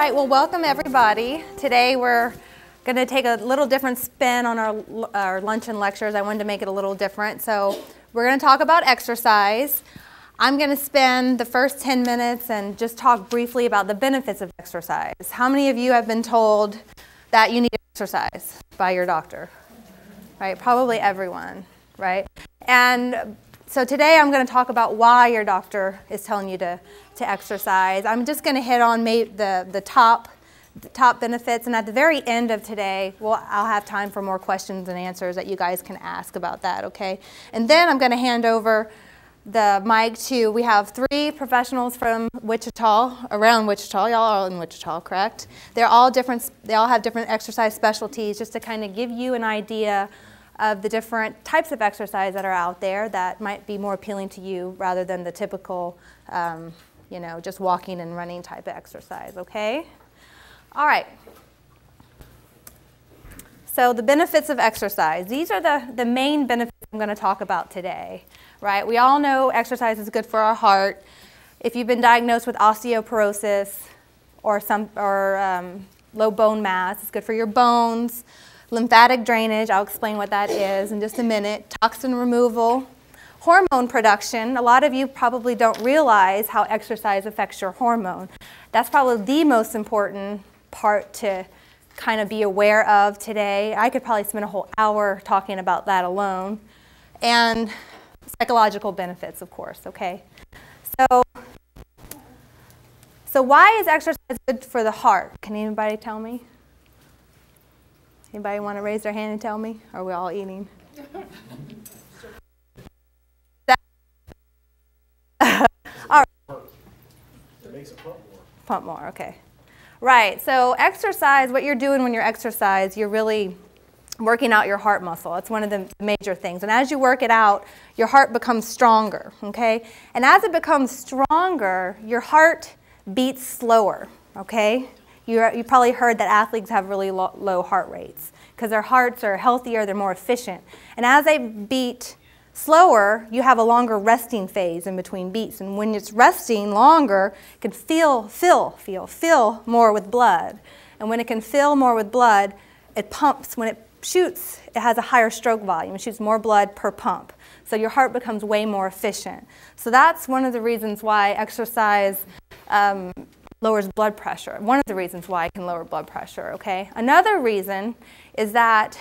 right, well, welcome everybody. Today we're going to take a little different spin on our luncheon lectures. I wanted to make it a little different. So we're going to talk about exercise. I'm going to spend the first 10 minutes and just talk briefly about the benefits of exercise. How many of you have been told that you need to exercise by your doctor? Right, probably everyone, right? And so today I'm going to talk about why your doctor is telling you to exercise. I'm just going to hit on the top benefits, and at the very end of today, I'll have time for more questions and answers that you guys can ask about that, okay? And then I'm going to hand over the mic to, we have 3 professionals from Wichita, around Wichita. Y'all are all in Wichita, correct? They're all different, they all have different exercise specialties, just to kind of give you an idea of the different types of exercise that are out there that might be more appealing to you rather than the typical, you know, just walking and running type of exercise, okay? All right. So the benefits of exercise. These are the main benefits I'm going to talk about today, right? We all know exercise is good for our heart. If you've been diagnosed with osteoporosis or low bone mass, it's good for your bones. Lymphatic drainage, I'll explain what that is in just a minute. Toxin removal. Hormone production. A lot of you probably don't realize how exercise affects your hormone. That's probably the most important part to kind of be aware of today. I could probably spend a whole hour talking about that alone. And psychological benefits, of course, okay? So why is exercise good for the heart? Can anybody tell me? Anybody want to raise their hand and tell me? Or are we all eating? All right. It makes it pump more. Pump more, okay. Right, so exercise, what you're doing when you exercise, you're really working out your heart muscle. It's one of the major things. And as you work it out, your heart becomes stronger, okay? And as it becomes stronger, your heart beats slower, okay? You probably heard that athletes have really low heart rates because their hearts are healthier, they're more efficient. And as they beat slower, you have a longer resting phase in between beats. And when it's resting longer, it can fill more with blood. And when it can fill more with blood, it pumps. When it shoots, it has a higher stroke volume. It shoots more blood per pump. So your heart becomes way more efficient. So that's one of the reasons why exercise lowers blood pressure. One of the reasons why it can lower blood pressure, okay? Another reason is that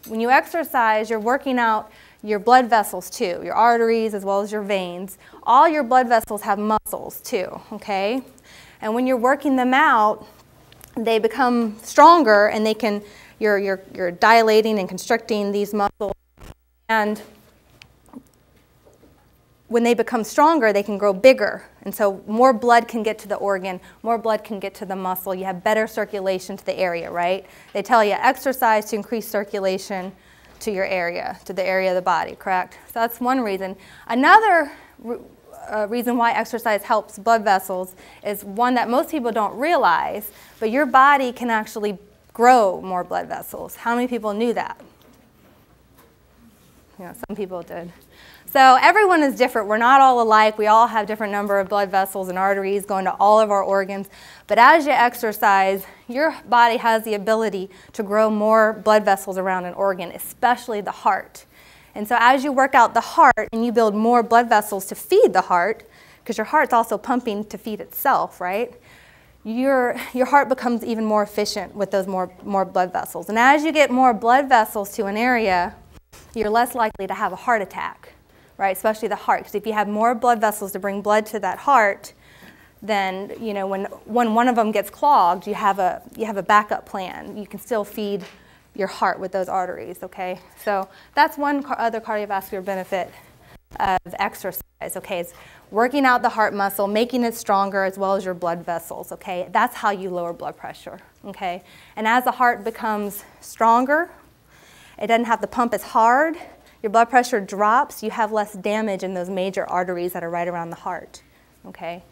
when you exercise, you're working out your blood vessels too, your arteries as well as your veins. All your blood vessels have muscles too, okay? And when you're working them out, they become stronger and you're dilating and constricting these muscles. And when they become stronger, they can grow bigger. And so more blood can get to the organ, more blood can get to the muscle. You have better circulation to the area, right? They tell you exercise to increase circulation to your area, to the area of the body, correct? So that's one reason. Another reason why exercise helps blood vessels is one that most people don't realize, but your body can actually grow more blood vessels. How many people knew that? You know, some people did. So everyone is different. We're not all alike. We all have different number of blood vessels and arteries going to all of our organs. But as you exercise, your body has the ability to grow more blood vessels around an organ, especially the heart. And so as you work out the heart and you build more blood vessels to feed the heart, because your heart's also pumping to feed itself, right? Your heart becomes even more efficient with those more blood vessels. And as you get more blood vessels to an area, you're less likely to have a heart attack. Right, especially the heart, because if you have more blood vessels to bring blood to that heart, then you know when one of them gets clogged, you have a backup plan. You can still feed your heart with those arteries. Okay, so that's one other cardiovascular benefit of exercise. Okay, it's working out the heart muscle, making it stronger, as well as your blood vessels. Okay, that's how you lower blood pressure. Okay, and as the heart becomes stronger, it doesn't have to pump as hard. Your blood pressure drops, you have less damage in those major arteries that are right around the heart, okay?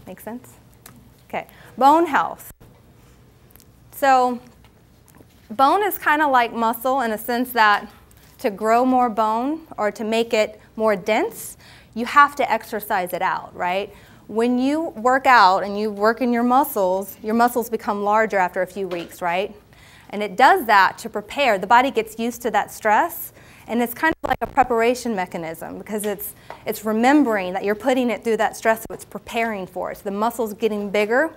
Make sense? Okay, bone health. So bone is kind of like muscle in a sense that to grow more bone or to make it more dense, you have to exercise it out, right? When you work out and you work in your muscles become larger after a few weeks, right? And it does that to prepare. The body gets used to that stress, and it's kind of like a preparation mechanism because it's remembering that you're putting it through that stress, so it's preparing for it. So the muscle's getting bigger,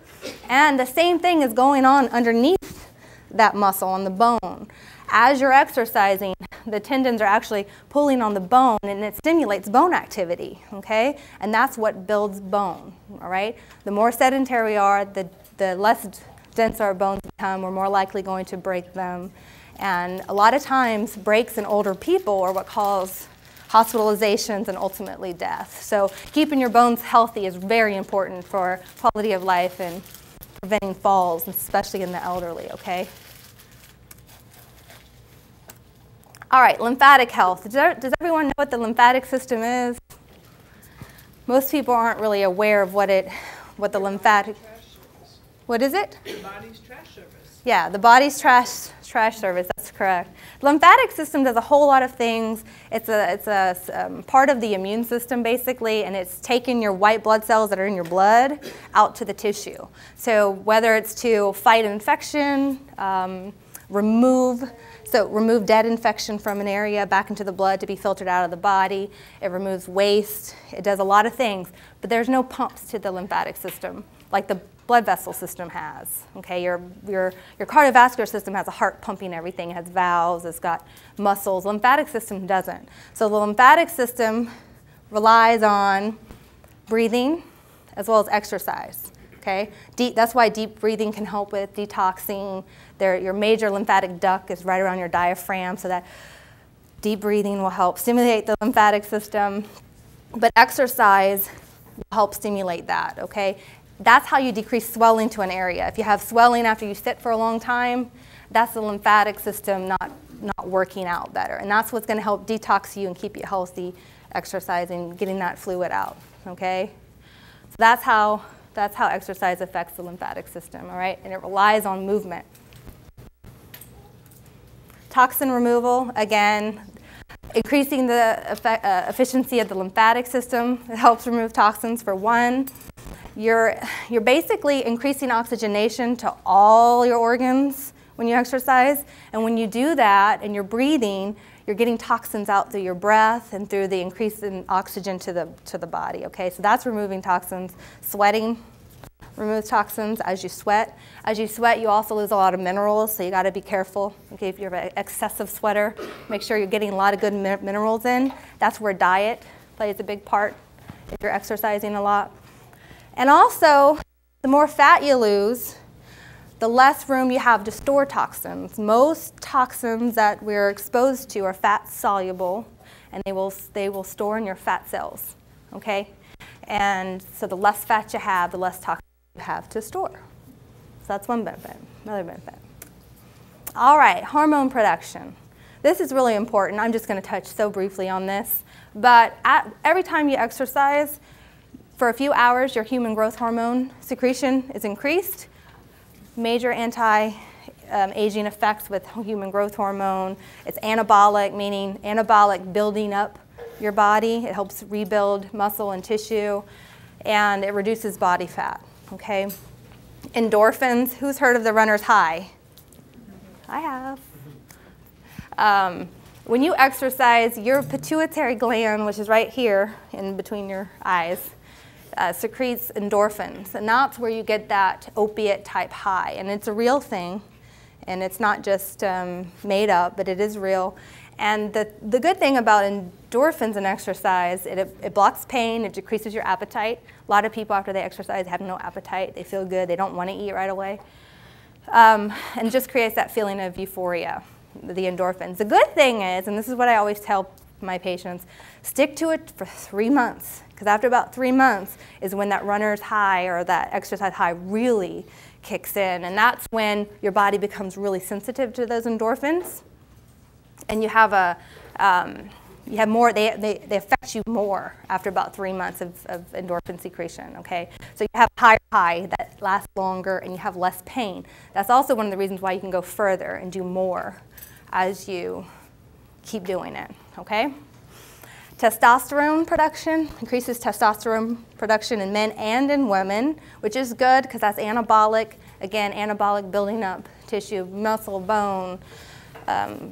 and the same thing is going on underneath that muscle on the bone. As you're exercising, the tendons are actually pulling on the bone, and it stimulates bone activity, okay? And that's what builds bone, all right? The more sedentary we are, the less dense our bones become. We're more likely going to break them. And a lot of times, breaks in older people are what cause hospitalizations and ultimately death. So keeping your bones healthy is very important for quality of life and preventing falls, especially in the elderly, okay? All right, lymphatic health. Does everyone know what the lymphatic system is? Most people aren't really aware of what the lymphatic. What is it? The body's trash service. Yeah, the body's trash service. That's correct. The lymphatic system does a whole lot of things. It's a part of the immune system basically, and it's taking your white blood cells that are in your blood out to the tissue. So whether it's to fight infection, remove dead infection from an area back into the blood to be filtered out of the body. It removes waste. It does a lot of things, but there's no pumps to the lymphatic system like the blood vessel system has. Okay, your cardiovascular system has a heart pumping everything. It has valves. It's got muscles. Lymphatic system doesn't. So the lymphatic system relies on breathing as well as exercise. Okay, that's why deep breathing can help with detoxing. Your major lymphatic duct is right around your diaphragm, so that deep breathing will help stimulate the lymphatic system. But exercise will help stimulate that, okay? That's how you decrease swelling to an area. If you have swelling after you sit for a long time, that's the lymphatic system not working out better. And that's what's going to help detox you and keep you healthy, exercising, getting that fluid out, okay? So that's how exercise affects the lymphatic system, all right? And it relies on movement. Toxin removal, again, increasing the efficiency of the lymphatic system. It helps remove toxins for one. You're basically increasing oxygenation to all your organs when you exercise. And when you do that and you're breathing, you're getting toxins out through your breath and through the increase in oxygen to the body, okay? So that's removing toxins. Sweating removes toxins as you sweat. As you sweat, you also lose a lot of minerals, so you got to be careful. Okay, if you're an excessive sweater, make sure you're getting a lot of good minerals in. That's where diet plays a big part if you're exercising a lot. And also, the more fat you lose, the less room you have to store toxins. Most toxins that we're exposed to are fat soluble, and they will store in your fat cells, okay? And so the less fat you have, the less toxins you have to store. So that's one benefit. Another benefit. All right, hormone production. This is really important. I'm just going to touch so briefly on this. But every time you exercise, for a few hours, your human growth hormone secretion is increased. Major anti-aging effects with human growth hormone. It's anabolic, meaning anabolic building up your body. It helps rebuild muscle and tissue, and it reduces body fat, okay? Endorphins, who's heard of the runner's high? I have. When you exercise, your pituitary gland, which is right here in between your eyes, secretes endorphins, and that's where you get that opiate type high. And it's a real thing, and it's not just made up, but it is real. And the good thing about endorphins in exercise, it blocks pain, it decreases your appetite. A lot of people after they exercise have no appetite, they feel good, they don't want to eat right away. And just creates that feeling of euphoria, the endorphins. The good thing is, and this is what I always tell my patients, stick to it for 3 months. Because after about 3 months is when that runner's high or that exercise high really kicks in. And that's when your body becomes really sensitive to those endorphins. And you have more, they affect you more after about 3 months of endorphin secretion, okay? So you have a higher high that lasts longer and you have less pain. That's also one of the reasons why you can go further and do more as you keep doing it, okay? Testosterone production, increases testosterone production in men and in women, which is good because that's anabolic. Again, anabolic, building up tissue, muscle, bone,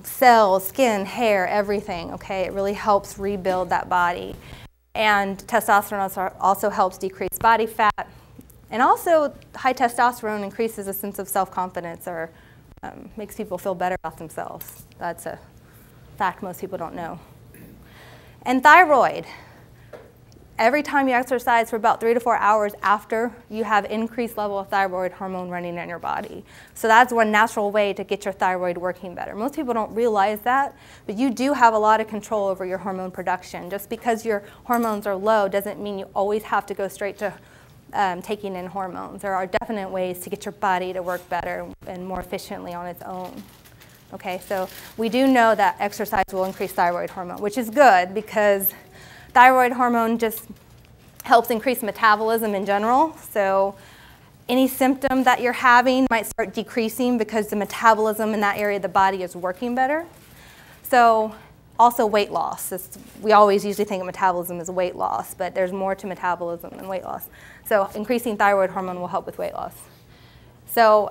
cells, skin, hair, everything, okay? It really helps rebuild that body. And testosterone also helps decrease body fat. And also, high testosterone increases a sense of self-confidence, or makes people feel better about themselves. That's a fact most people don't know. And thyroid. Every time you exercise for about 3 to 4 hours after, you have increased level of thyroid hormone running in your body. So that's one natural way to get your thyroid working better. Most people don't realize that, but you do have a lot of control over your hormone production. Just because your hormones are low doesn't mean you always have to go straight to taking in hormones. There are definite ways to get your body to work better and more efficiently on its own. Okay, so we do know that exercise will increase thyroid hormone, which is good because thyroid hormone just helps increase metabolism in general. So any symptom that you're having might start decreasing because the metabolism in that area of the body is working better. So also weight loss. We always usually think of metabolism as weight loss, but there's more to metabolism than weight loss. So increasing thyroid hormone will help with weight loss. So,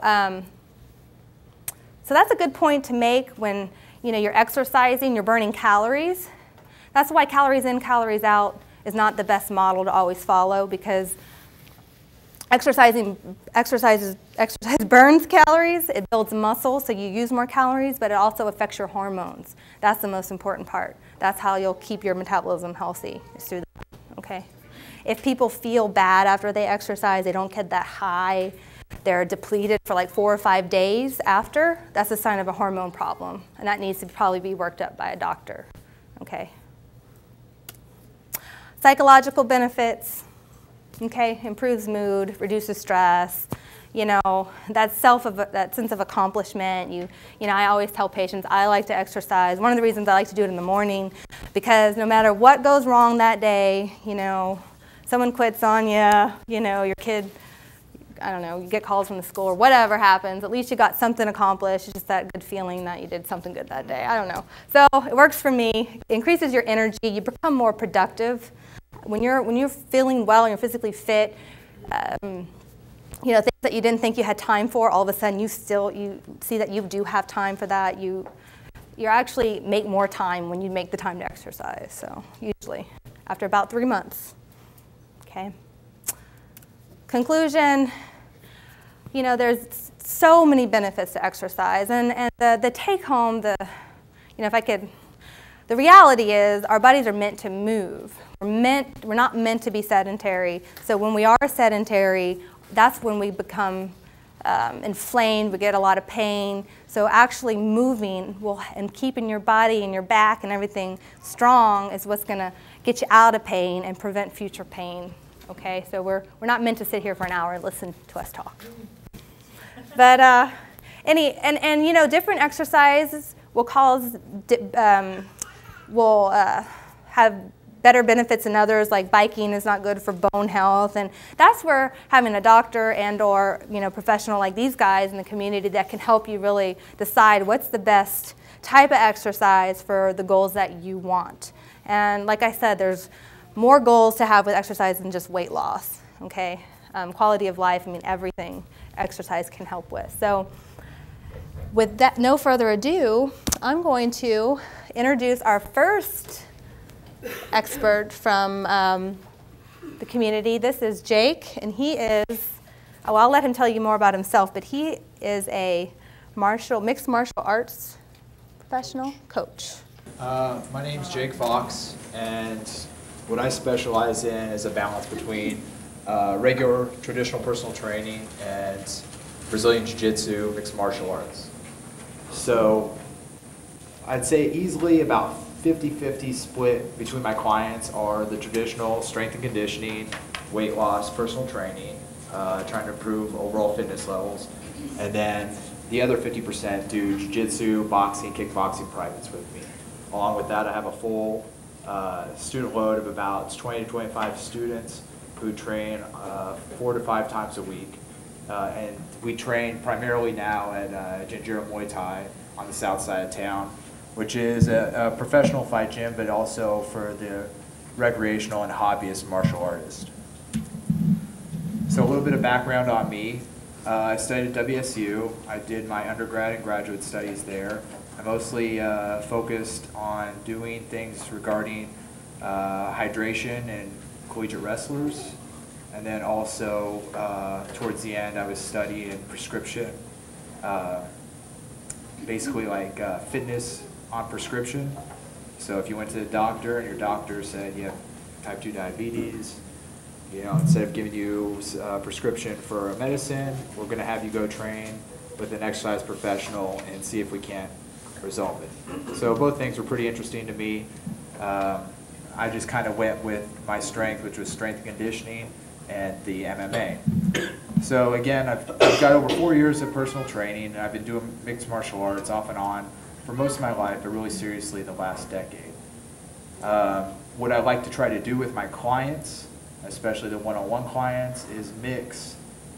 so that's a good point to make when you're exercising, you're burning calories. That's why calories in, calories out is not the best model to always follow, because exercise burns calories, it builds muscle, so you use more calories, but it also affects your hormones. That's the most important part. That's how you'll keep your metabolism healthy, is through that, okay? If people feel bad after they exercise, they don't get that high, they're depleted for like 4 or 5 days after, that's a sign of a hormone problem, and that needs to probably be worked up by a doctor, okay? Psychological benefits, okay, improves mood, reduces stress, that sense of accomplishment. I always tell patients I like to exercise. One of the reasons I like to do it in the morning, because no matter what goes wrong that day, someone quits on you, your kid, I don't know, you get calls from the school or whatever happens, at least you got something accomplished. It's just that good feeling that you did something good that day. I don't know. So it works for me. It increases your energy. You become more productive. When you're feeling well and you're physically fit, things that you didn't think you had time for, all of a sudden you see that you do have time for that. You actually make more time when you make the time to exercise. So usually after about 3 months. Okay. Conclusion. There's so many benefits to exercise, and the take home, the reality is our bodies are meant to move. We're not meant to be sedentary. So when we are sedentary, that's when we become inflamed, we get a lot of pain. So actually moving and keeping your body and your back and everything strong is what's going to get you out of pain and prevent future pain. Okay, so we're not meant to sit here for an hour and listen to us talk. But different exercises will have better benefits than others. Like biking is not good for bone health, and that's where having a doctor and/or professional like these guys in the community that can help you really decide what's the best type of exercise for the goals that you want. And like I said, there's more goals to have with exercise than just weight loss. Okay, quality of life. Everything exercise can help with. So with that, no further ado, I'm going to introduce our first expert from the community. This is Jake, and he is, I'll let him tell you more about himself, but he is a mixed martial arts professional coach. My name's Jake Fox, and what I specialize in is a balance between regular traditional personal training and Brazilian Jiu-Jitsu, mixed martial arts. So I'd say easily about 50-50 split between my clients are the traditional strength and conditioning, weight loss, personal training, trying to improve overall fitness levels. And then the other 50% do jiu-jitsu, boxing, kickboxing privates with me. Along with that, I have a full student load of about 20 to 25 students who train 4 to 5 times a week. And we train primarily now at Jinjiro Muay Thai on the south side of town, which is a professional fight gym, but also for the recreational and hobbyist martial artist. So a little bit of background on me. I studied at WSU. I did my undergrad and graduate studies there. I mostly focused on doing things regarding hydration and collegiate wrestlers. And then also, towards the end, I was studying prescription, basically like fitness on prescription. So if you went to the doctor and your doctor said you have type 2 diabetes, you know, instead of giving you a prescription for a medicine, we're going to have you go train with an exercise professional and see if we can't resolve it. So both things were pretty interesting to me. I just kind of went with my strength, which was strength and conditioning and the MMA. So again, I've got over 4 years of personal training, and I've been doing mixed martial arts off and on for most of my life, but really seriously the last decade. What I like to try to do with my clients, especially the one-on-one clients, is mix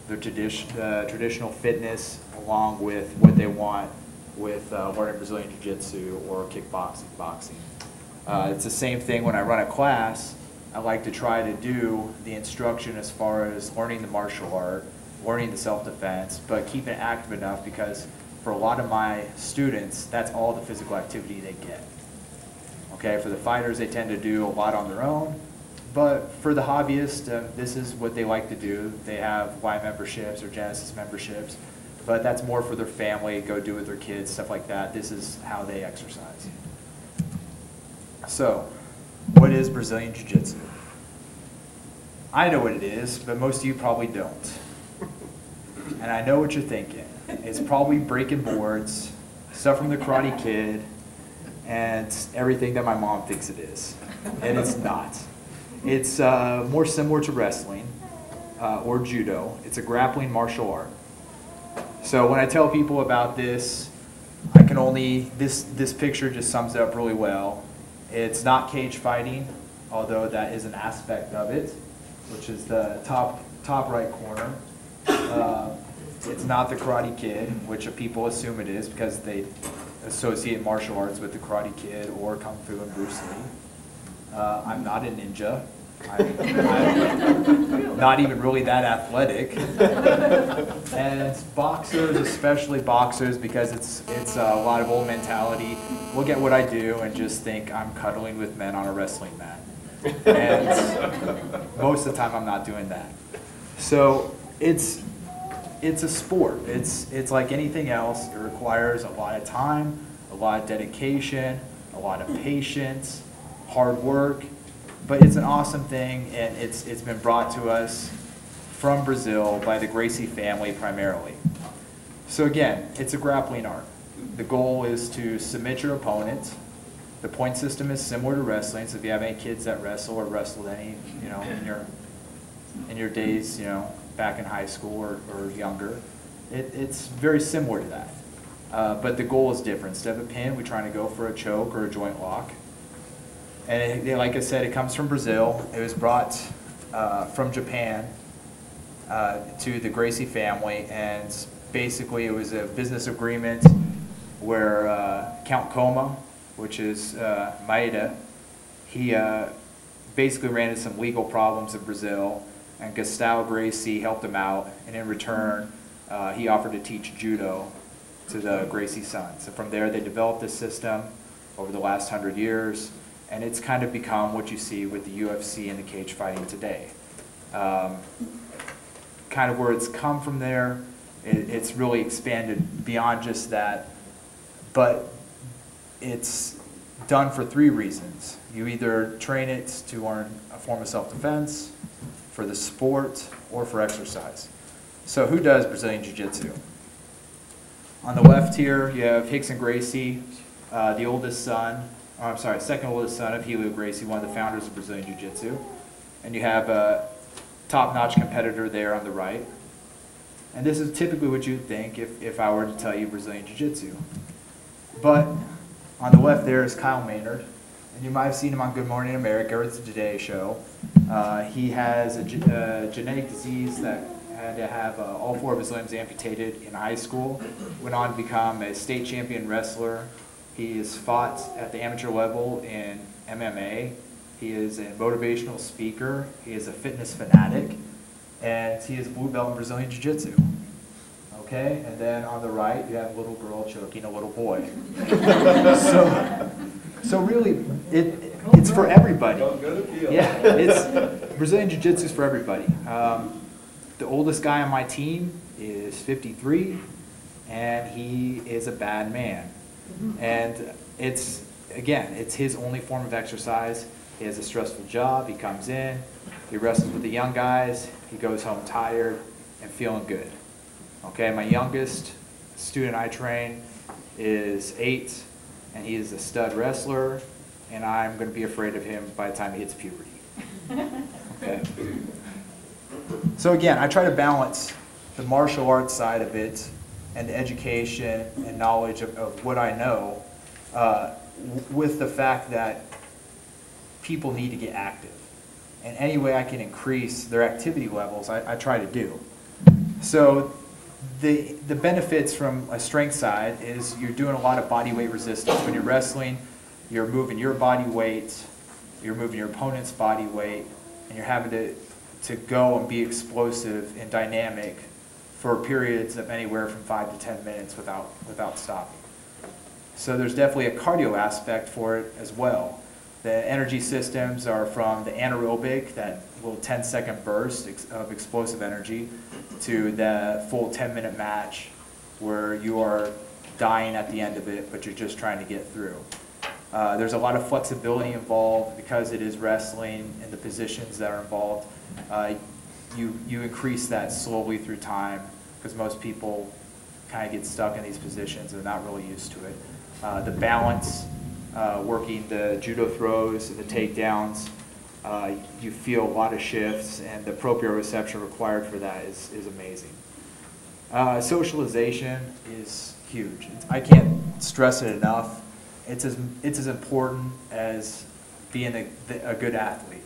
the traditional fitness along with what they want with learning Brazilian Jiu-Jitsu or kickboxing, boxing. It's the same thing when I run a class. I like to try to do the instruction as far as learning the martial art, learning the self-defense, but keeping it active enough because for a lot of my students, that's all the physical activity they get. Okay, for the fighters, they tend to do a lot on their own, but for the hobbyists, this is what they like to do. They have Y memberships or Genesis memberships, but that's more for their family, go do with their kids, stuff like that. This is how they exercise. So, what is Brazilian Jiu-Jitsu? I know what it is, but most of you probably don't. And I know what you're thinking. It's probably breaking boards, stuff from the Karate Kid, and everything that my mom thinks it is. And it's not. It's more similar to wrestling or judo. It's a grappling martial art. So when I tell people about this, I can only, this picture just sums it up really well. It's not cage fighting, although that is an aspect of it, which is the top right corner. It's not the Karate Kid, which people assume it is because they associate martial arts with the Karate Kid or Kung Fu and Bruce Lee. I'm not a ninja. I'm not even really that athletic. And boxers, especially boxers, because it's a lot of old mentality, look at what I do and just think I'm cuddling with men on a wrestling mat. And most of the time I'm not doing that. So it's a sport. It's like anything else. It requires a lot of time, a lot of dedication, a lot of patience, hard work. But it's an awesome thing, and it's been brought to us from Brazil by the Gracie family primarily. So again, it's a grappling art. The goal is to submit your opponent. The point system is similar to wrestling, so if you have any kids that wrestle or wrestled any, you know, in your days, you know, back in high school or younger, it's very similar to that. But the goal is different. Instead of a pin, we're trying to go for a choke or a joint lock. And like I said, it comes from Brazil. It was brought from Japan to the Gracie family, and basically it was a business agreement where Count Kaumeyer, which is Maeda, he basically ran into some legal problems in Brazil, and Gustavo Gracie helped him out, and in return he offered to teach judo to the Gracie sons. And from there they developed this system over the last 100 years. And it's kind of become what you see with the UFC and the cage fighting today. Kind of where it's come from there, it's really expanded beyond just that. But it's done for 3 reasons. You either train it to learn a form of self-defense, for the sport, or for exercise. So who does Brazilian Jiu-Jitsu? On the left here, you have Rickson Gracie, the oldest son. Second oldest son of Helio Gracie, one of the founders of Brazilian Jiu-Jitsu. And you have a top-notch competitor there on the right. And this is typically what you'd think if I were to tell you Brazilian Jiu-Jitsu. But on the left there is Kaumeyer. And you might have seen him on Good Morning America or the Today Show. He has a genetic disease that had to have all 4 of his limbs amputated in high school. Went on to become a state champion wrestler, He has fought at the amateur level in MMA. He is a motivational speaker. He is a fitness fanatic. And he is a blue belt in Brazilian Jiu-Jitsu. Okay? And then on the right, you have a little girl choking a little boy. So really, it's for everybody. Yeah, it's Brazilian Jiu-Jitsu is for everybody. The oldest guy on my team is 53, and he is a bad man. And it's his only form of exercise. He has a stressful job. He comes in, he wrestles with the young guys, he goes home tired and feeling good. Okay, my youngest student I train is 8, and he is a stud wrestler, and I'm going to be afraid of him by the time he hits puberty. Okay. So again, I try to balance the martial arts side of it and the education and knowledge of what I know with the fact that people need to get active. And any way I can increase their activity levels, I try to do. So the benefits from a strength side is you're doing a lot of body weight resistance. When you're wrestling, you're moving your body weight, you're moving your opponent's body weight, and you're having to go and be explosive and dynamic for periods of anywhere from 5 to 10 minutes without stopping. So there's definitely a cardio aspect for it as well. The energy systems are from the anaerobic, that little 10-second burst of explosive energy, to the full 10-minute match where you are dying at the end of it, but you're just trying to get through. There's a lot of flexibility involved because it is wrestling and the positions that are involved. You increase that slowly through time because most people kind of get stuck in these positions and they're not really used to it. The balance, working the judo throws and the takedowns, you feel a lot of shifts, and the proprioception required for that is amazing. Socialization is huge. I can't stress it enough. It's as important as being a good athlete.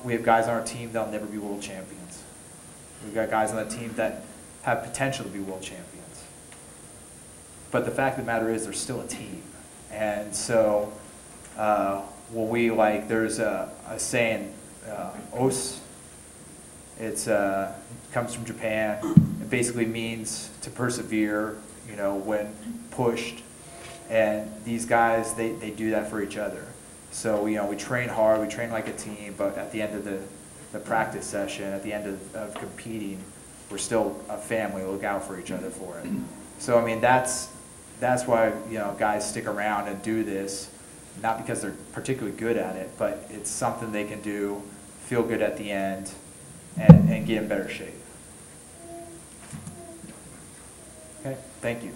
We have guys on our team that'll never be world champions. We've got guys on the team that have potential to be world champions. But the fact of the matter is they're still a team. And so there's a saying, os, comes from Japan. It basically means to persevere, when pushed. And these guys, they do that for each other. So, we train hard, we train like a team, but at the end of the practice session, at the end of competing, we're still a family, look out for each other for it. So, that's why, guys stick around and do this, not because they're particularly good at it, but it's something they can do, feel good at the end, and get in better shape. Okay, thank you.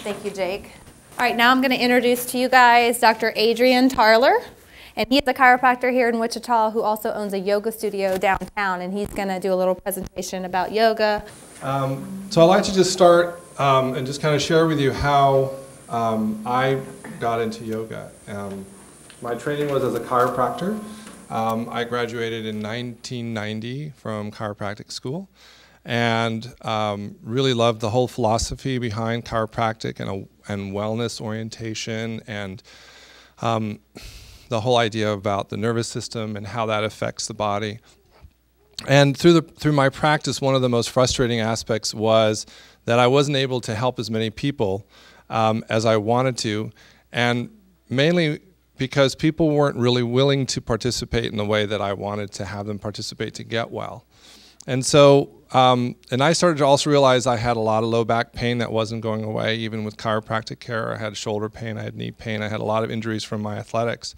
Thank you, Jake. All right, now I'm going to introduce to you guys Dr. Adrian Tarler. And he is a chiropractor here in Wichita who also owns a yoga studio downtown, and he's going to do a little presentation about yoga. So I'd like to just start and just kind of share with you how I got into yoga. My training was as a chiropractor. I graduated in 1990 from chiropractic school, and really loved the whole philosophy behind chiropractic and wellness orientation, and the whole idea about the nervous system and how that affects the body. And through my practice, one of the most frustrating aspects was that I wasn't able to help as many people as I wanted to, and mainly because people weren't really willing to participate in the way that I wanted to have them participate to get well. And so, and I started to also realize I had a lot of low back pain that wasn't going away, even with chiropractic care. I had shoulder pain, I had knee pain, I had a lot of injuries from my athletics.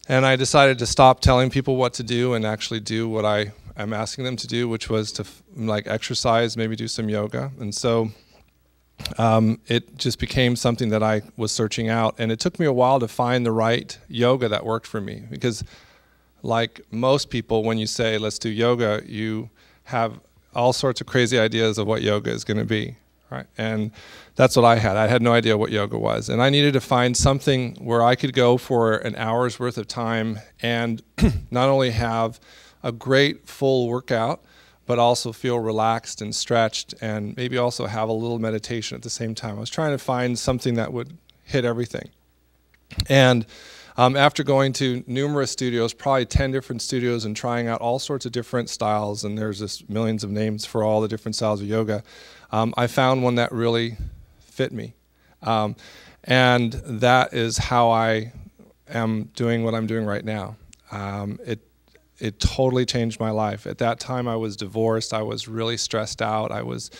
And I decided to stop telling people what to do and actually do what I am asking them to do, which was to exercise, maybe do some yoga. And so it just became something that I was searching out. And it took me a while to find the right yoga that worked for me, because like most people, when you say, let's do yoga, you have all sorts of crazy ideas of what yoga is going to be, right? And that's what I had. I had no idea what yoga was. And I needed to find something where I could go for an hour's worth of time and not only have a great full workout, but also feel relaxed and stretched, and maybe also have a little meditation at the same time. I was trying to find something that would hit everything. And after going to numerous studios, probably 10 different studios, and trying out all sorts of different styles, and there's just millions of names for all the different styles of yoga, I found one that really fit me. And that is how I am doing what I'm doing right now. It totally changed my life. At that time, I was divorced. I was really stressed out. I was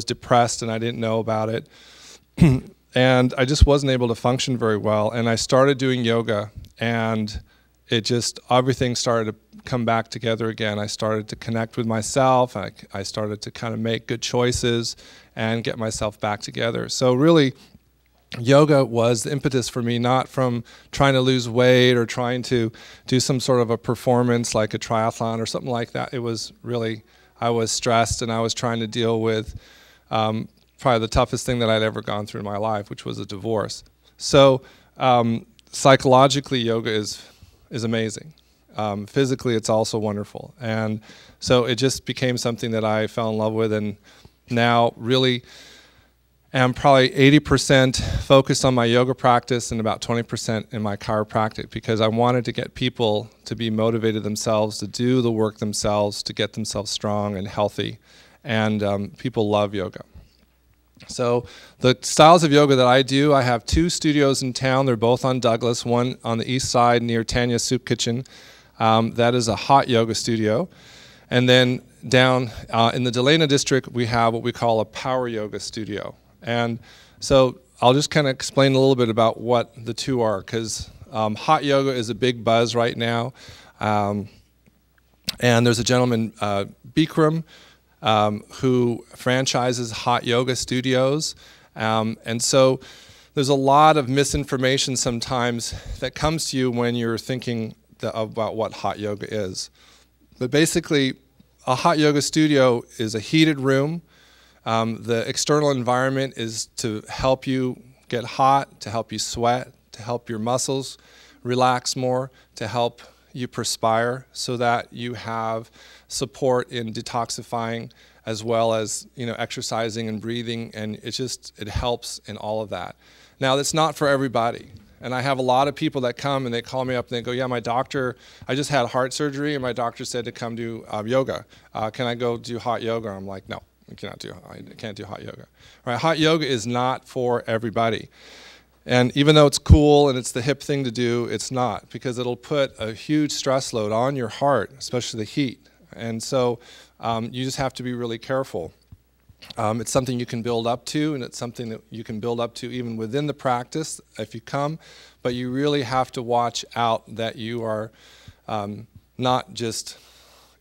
depressed, and I didn't know about it. And I just wasn't able to function very well. And I started doing yoga, and everything started to come back together again. I started to connect with myself. I started to kind of make good choices and get myself back together. So really, yoga was the impetus for me, not from trying to lose weight or trying to do some sort of a performance like a triathlon or something like that. It was really, I was stressed, and I was trying to deal with probably the toughest thing that I'd ever gone through in my life, which was a divorce. So psychologically, yoga is amazing. Physically, it's also wonderful. And so it just became something that I fell in love with, and now really am probably 80% focused on my yoga practice and about 20% in my chiropractic, because I wanted to get people to be motivated themselves, to do the work themselves, to get themselves strong and healthy. And people love yoga. So the styles of yoga that I do, I have 2 studios in town. They're both on Douglas, one on the east side near Tanya's Soup Kitchen. That is a hot yoga studio. And then down in the Delana district, we have what we call a power yoga studio. And so I'll just kind of explain a little bit about what the 2 are, because hot yoga is a big buzz right now. And there's a gentleman, Bikram, who franchises hot yoga studios. And so there's a lot of misinformation sometimes that comes to you when you're thinking about what hot yoga is. But basically, a hot yoga studio is a heated room. The external environment is to help you get hot, to help you sweat, to help your muscles relax more, to help you perspire so that you have support in detoxifying as well as, you know, exercising and breathing, and it helps in all of that. Now, that's not for everybody. And I have a lot of people that come and they call me up and they go, yeah, my doctor, I just had heart surgery and my doctor said to come do yoga. Can I go do hot yoga? I'm like, no, I can't do hot yoga. All right, hot yoga is not for everybody. And even though it's cool and it's the hip thing to do, it's not, because it'll put a huge stress load on your heart, especially the heat. And so you just have to be really careful. It's something you can build up to, and it's something that you can build up to even within the practice if you come, but you really have to watch out that you are not just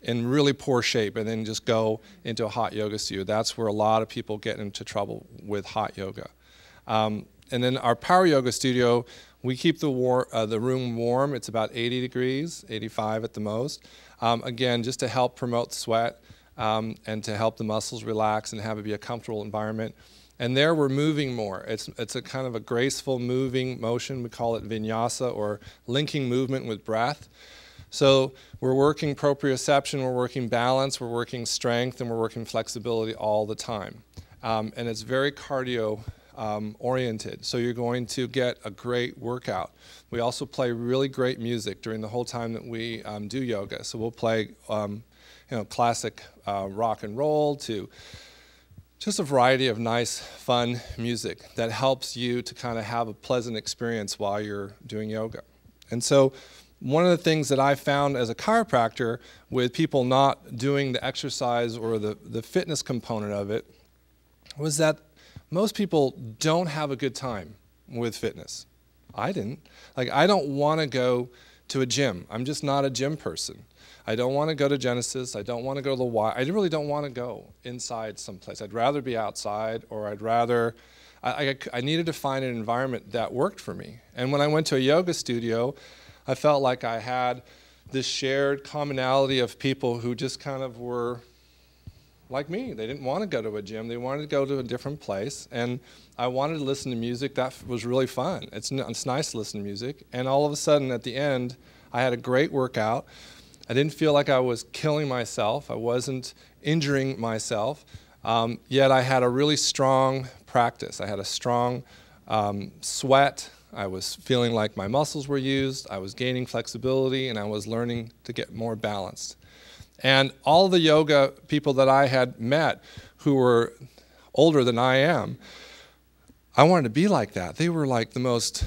in really poor shape and then just go into a hot yoga studio. That's where a lot of people get into trouble with hot yoga. And then our power yoga studio, we keep the room warm. It's about 80 degrees, 85 at the most. Again, just to help promote sweat and to help the muscles relax and have it be a comfortable environment. And there we're moving more. It's a kind of a graceful moving motion. We call it vinyasa, or linking movement with breath. So we're working proprioception, we're working balance, we're working strength, and we're working flexibility all the time. And it's very cardio oriented, so you're going to get a great workout. We also play really great music during the whole time that we do yoga. So we'll play classic rock and roll to just a variety of nice, fun music that helps you to kind of have a pleasant experience while you're doing yoga. And so one of the things that I found as a chiropractor with people not doing the exercise or the fitness component of it was that most people don't have a good time with fitness. I didn't. Like, I don't want to go to a gym. I'm just not a gym person. I don't want to go to Genesis. I don't want to go to the Y. I really don't want to go inside someplace. I'd rather be outside, or I'd rather, I needed to find an environment that worked for me. And when I went to a yoga studio, I felt like I had this shared commonality of people who just kind of were like me. They didn't want to go to a gym. They wanted to go to a different place. And I wanted to listen to music. That was really fun. It's nice to listen to music. And all of a sudden, at the end, I had a great workout. I didn't feel like I was killing myself. I wasn't injuring myself. Yet I had a really strong practice. I had a strong sweat. I was feeling like my muscles were used. I was gaining flexibility, and I was learning to get more balanced. And all the yoga people that I had met who were older than I am, I wanted to be like that. They were like the most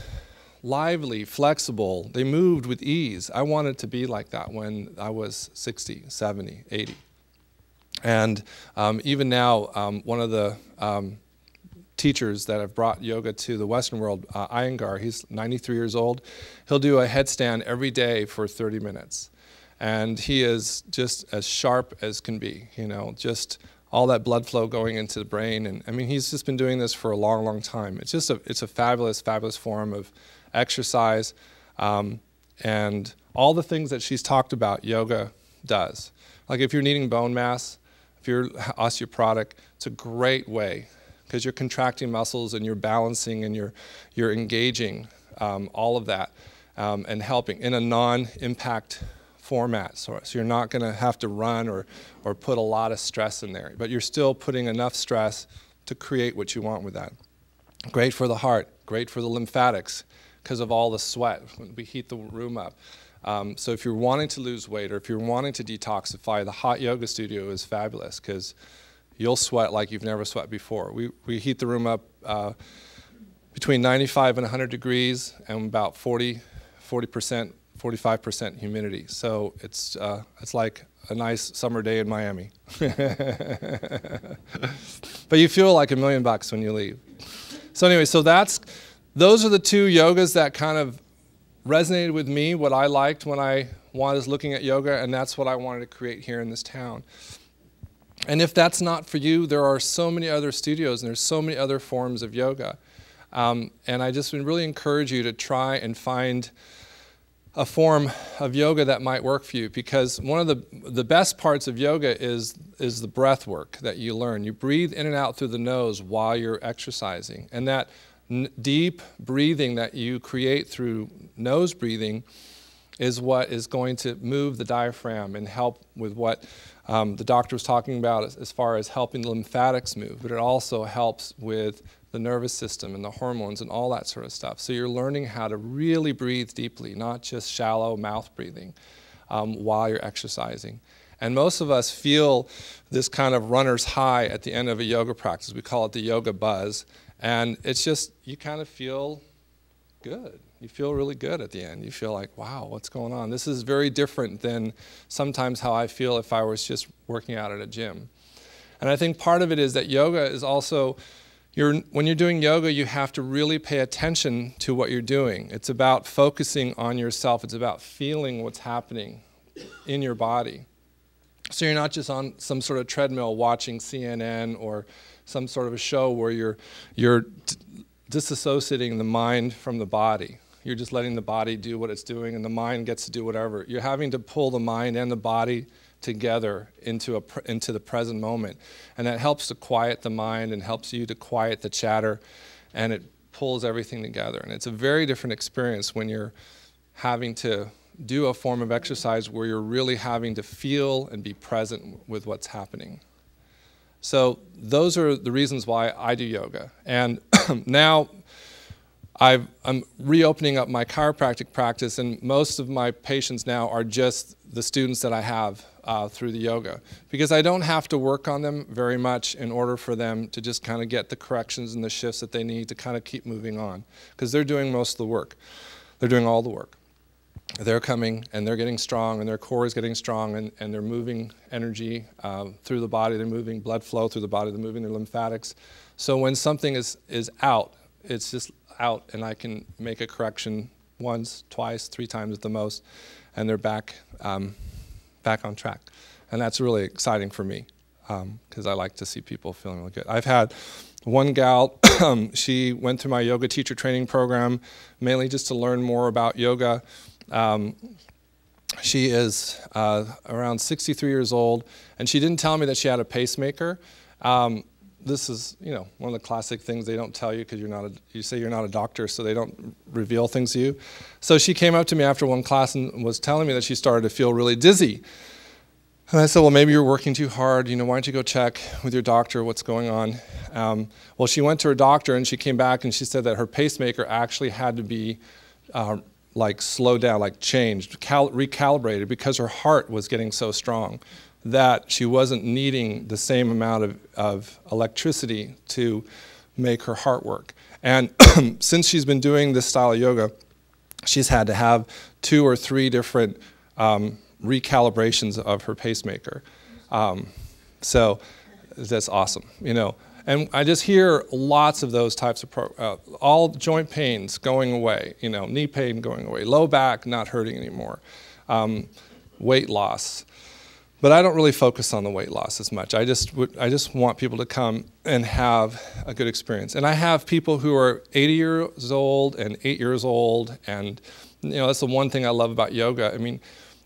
lively, flexible. They moved with ease. I wanted to be like that when I was 60, 70, 80. And even now, one of the teachers that have brought yoga to the Western world, Iyengar, he's 93 years old. He'll do a headstand every day for 30 minutes. And he is just as sharp as can be, you know, just all that blood flow going into the brain. And I mean, he's just been doing this for a long, long time. It's just it's a fabulous, fabulous form of exercise. And all the things that she's talked about, yoga does. Like if you're needing bone mass, if you're osteoporotic, it's a great way because you're contracting muscles and you're balancing and you're engaging all of that and helping in a non-impact format. So you're not going to have to run or put a lot of stress in there, but you're still putting enough stress to create what you want with that. Great for the heart, great for the lymphatics because of all the sweat. We heat the room up. So if you're wanting to lose weight or if you're wanting to detoxify, the hot yoga studio is fabulous because you'll sweat like you've never sweat before. We heat the room up between 95 and 100 degrees and about 40%, 45% humidity. So it's like a nice summer day in Miami. But you feel like $1 million when you leave. So anyway, those are the two yogas that kind of resonated with me, what I liked when I was looking at yoga, and that's what I wanted to create here in this town. And if that's not for you, there are so many other studios and there's so many other forms of yoga. And I just would really encourage you to try and find a form of yoga that might work for you, because one of the best parts of yoga is the breath work that you learn. You breathe in and out through the nose while you're exercising, and that deep breathing that you create through nose breathing is what is going to move the diaphragm and help with what the doctor was talking about as far as helping the lymphatics move, but it also helps with the nervous system and the hormones and all that sort of stuff. So you're learning how to really breathe deeply, not just shallow mouth breathing while you're exercising. And most of us feel this kind of runner's high at the end of a yoga practice. We call it the yoga buzz. And it's just, you kind of feel good. You feel really good at the end. You feel like, wow, what's going on? This is very different than sometimes how I feel if I was just working out at a gym. And I think part of it is that yoga is also, when you're doing yoga, you have to really pay attention to what you're doing. It's about focusing on yourself. It's about feeling what's happening in your body. So you're not just on some sort of treadmill watching CNN or some sort of a show where you're disassociating the mind from the body. You're just letting the body do what it's doing and the mind gets to do whatever. You're having to pull the mind and the body together into the present moment. And that helps to quiet the mind and helps you to quiet the chatter, and it pulls everything together. And it's a very different experience when you're having to do a form of exercise where you're really having to feel and be present with what's happening. So those are the reasons why I do yoga. And now I'm reopening up my chiropractic practice, and most of my patients now are just the students that I have through the yoga, because I don't have to work on them very much in order for them to just kind of get the corrections and the shifts that they need to kind of keep moving on, because they're doing most of the work. They're doing all the work. They're coming and they're getting strong and their core is getting strong, and they're moving energy through the body, they're moving blood flow through the body, they're moving their lymphatics. So when something is out, it's just out, and I can make a correction once, twice, 3 times at the most, and they're back on track. And that's really exciting for me, because I like to see people feeling really good. I've had one gal, she went through my yoga teacher training program, mainly just to learn more about yoga. She is around 63 years old, and she didn't tell me that she had a pacemaker. this is, you know, one of the classic things they don't tell you because you say you're not a doctor, so they don't reveal things to you. So she came up to me after one class and was telling me that she started to feel really dizzy. And I said, well, maybe you're working too hard. You know, why don't you go check with your doctor what's going on? Well, she went to her doctor and she came back and she said that her pacemaker actually had to be like slowed down, like changed, recalibrated, because her heart was getting so strong that she wasn't needing the same amount of electricity to make her heart work. And since she's been doing this style of yoga, she's had to have 2 or 3 different recalibrations of her pacemaker. So that's awesome, you know. And I just hear lots of those types of, all joint pains going away, you know, knee pain going away, low back not hurting anymore, weight loss. But I don't really focus on the weight loss as much. I just want people to come and have a good experience. And I have people who are 80 years old and 8 years old, and you know, that's the one thing I love about yoga. I mean,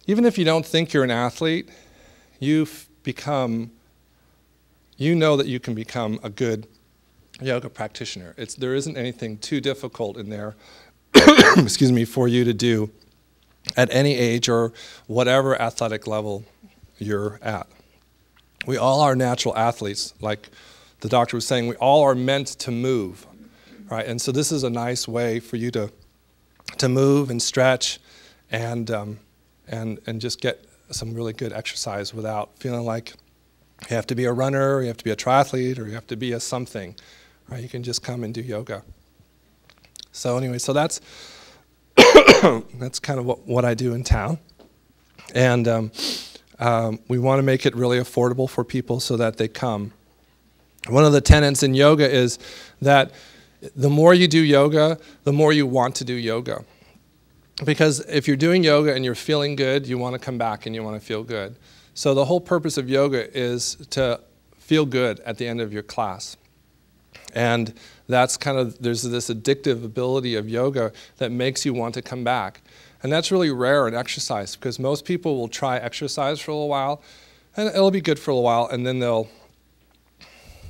even if you don't think you're an athlete, you know that you can become a good yoga practitioner. There isn't anything too difficult in there, excuse me, for you to do at any age or whatever athletic level you're at. We all are natural athletes, like the doctor was saying. We all are meant to move, right? And so this is a nice way for you to move and stretch and just get some really good exercise without feeling like you have to be a runner, or you have to be a triathlete, or you have to be a something, right? You can just come and do yoga. So anyway, so that's that's kind of what I do in town. And we want to make it really affordable for people so that they come. One of the tenets in yoga is that the more you do yoga, the more you want to do yoga. Because if you're doing yoga and you're feeling good, you want to come back and you want to feel good. So the whole purpose of yoga is to feel good at the end of your class. And that's kind of, there's this addictive ability of yoga that makes you want to come back. And that's really rare in exercise, because most people will try exercise for a little while, and it'll be good for a little while, and then they'll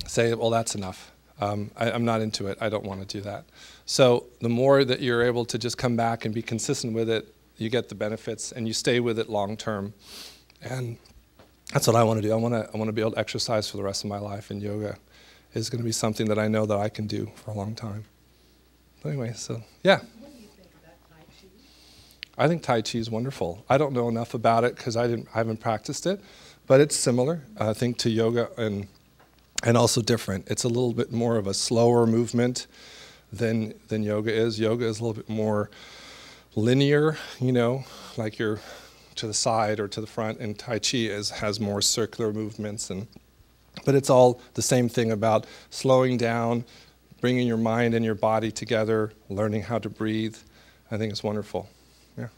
say, well, that's enough. I'm not into it. I don't want to do that. So the more that you're able to just come back and be consistent with it, you get the benefits, and you stay with it long term. And that's what I want to do. I want to be able to exercise for the rest of my life, and yoga is going to be something that I know that I can do for a long time. Anyway, so yeah. What do you think about Tai Chi? I think Tai Chi is wonderful. I don't know enough about it because I haven't practiced it, but it's similar, I think, to yoga and also different. It's a little bit more of a slower movement than yoga is. Yoga is a little bit more linear, you know, like you're to the side or to the front, and Tai Chi has more circular movements. But it's all the same thing about slowing down, bringing your mind and your body together, learning how to breathe. I think it's wonderful. Yeah.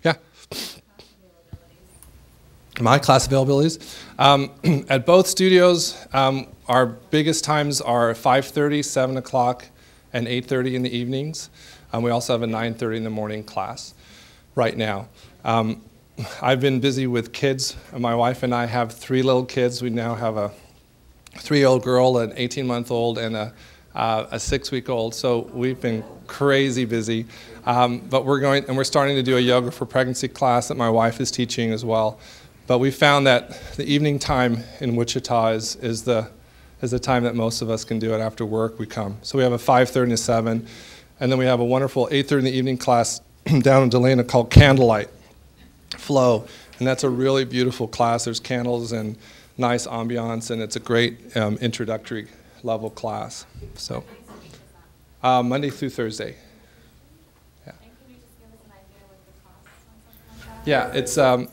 Yeah. My class availabilities. At both studios, our biggest times are 5:30, 7 o'clock, and 8:30 in the evenings. We also have a 9:30 in the morning class right now. I've been busy with kids. My wife and I have 3 little kids. We now have a 3-year-old girl, an 18-month-old, and a 6-week-old. So we've been crazy busy. But we're starting to do a yoga for pregnancy class that my wife is teaching as well. But we found that the evening time in Wichita is the time that most of us can do it. After work, we come. So we have a 5:30 to 7, and then we have a wonderful 8:30 in the evening class down in Delana called Candlelight Flow, and that's a really beautiful class. There's candles and nice ambiance, and it's a great introductory level class. So Monday through Thursday. Yeah. And can you just give us an idea what the cost on something like that? Yeah,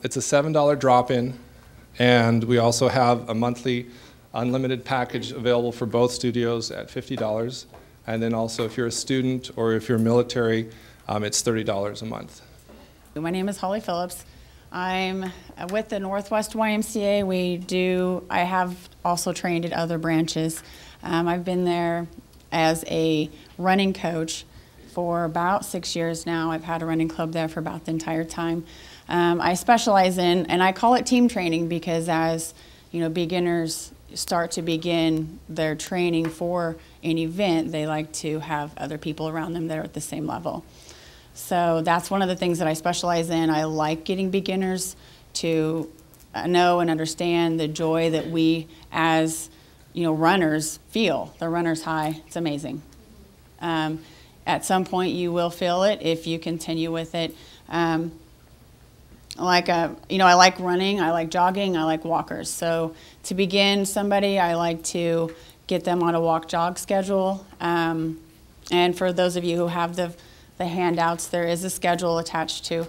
it's a $7 drop-in, and we also have a monthly unlimited package available for both studios at $50. And then also, if you're a student or if you're military, it's $30 a month. My name is Holly Phillips. I'm with the Northwest YMCA. I have also trained at other branches. I've been there as a running coach for about 6 years now. I've had a running club there for about the entire time. I specialize in, and I call it team training because as you know, beginners start to begin their training for an event, they like to have other people around them that are at the same level. So that's one of the things that I specialize in. I like getting beginners to know and understand the joy that we as runners feel. The runner's high. It's amazing. At some point you will feel it if you continue with it. I like running, I like jogging, I like walkers. So to begin somebody, I like to get them on a walk-jog schedule. And for those of you who have the handouts, there is a schedule attached to